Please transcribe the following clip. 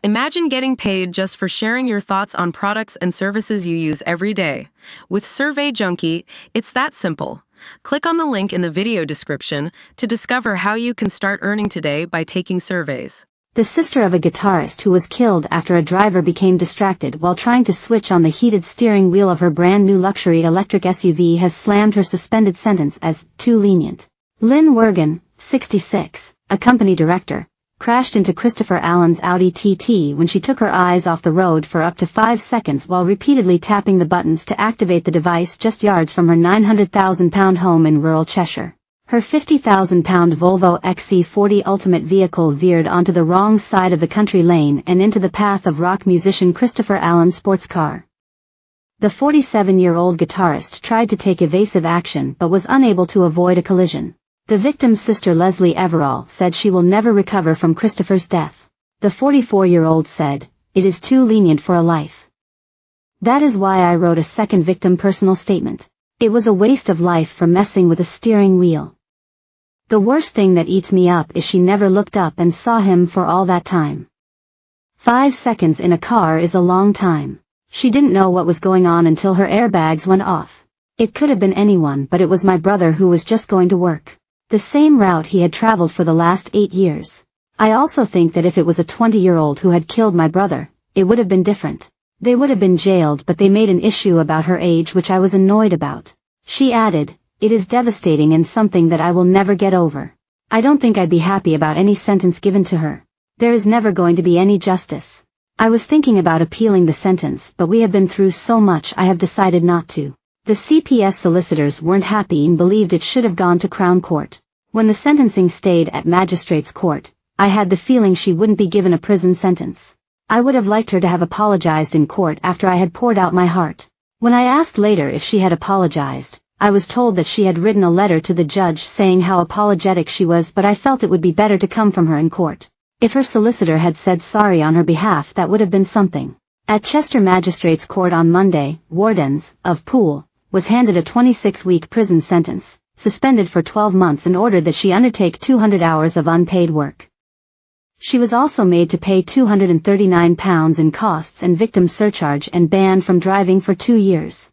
Imagine getting paid just for sharing your thoughts on products and services you use every day. With Survey Junkie, it's that simple. Click on the link in the video description to discover how you can start earning today by taking surveys. The sister of a guitarist who was killed after a driver became distracted while trying to switch on the heated steering wheel of her brand new luxury electric SUV has slammed her suspended sentence as too lenient. Lynn Wergen, 66, a company director, crashed into Christopher Allen's Audi TT when she took her eyes off the road for up to 5 seconds while repeatedly tapping the buttons to activate the device just yards from her £900,000 home in rural Cheshire. Her £50,000 Volvo XC40 Ultimate vehicle veered onto the wrong side of the country lane and into the path of rock musician Christopher Allen's sports car. The 47-year-old guitarist tried to take evasive action but was unable to avoid a collision. The victim's sister Leslie Everall said she will never recover from Christopher's death. The 44-year-old said, "It is too lenient for a life. That is why I wrote a second victim personal statement. It was a waste of life for messing with a steering wheel. The worst thing that eats me up is she never looked up and saw him for all that time. 5 seconds in a car is a long time. She didn't know what was going on until her airbags went off. It could have been anyone, but it was my brother who was just going to work. The same route he had traveled for the last 8 years. I also think that if it was a 20-year-old who had killed my brother, it would have been different. They would have been jailed, but they made an issue about her age which I was annoyed about." She added, "It is devastating and something that I will never get over. I don't think I'd be happy about any sentence given to her. There is never going to be any justice. I was thinking about appealing the sentence, but we have been through so much I have decided not to." The CPS solicitors weren't happy and believed it should have gone to Crown Court. When the sentencing stayed at Magistrates Court, I had the feeling she wouldn't be given a prison sentence. I would have liked her to have apologized in court after I had poured out my heart. When I asked later if she had apologized, I was told that she had written a letter to the judge saying how apologetic she was, but I felt it would be better to come from her in court. If her solicitor had said sorry on her behalf, that would have been something. At Chester Magistrates Court on Monday, Wardens, of Poole, was handed a 26-week prison sentence, suspended for 12 months and ordered that she undertake 200 hours of unpaid work. She was also made to pay £239 in costs and victim surcharge and banned from driving for 2 years.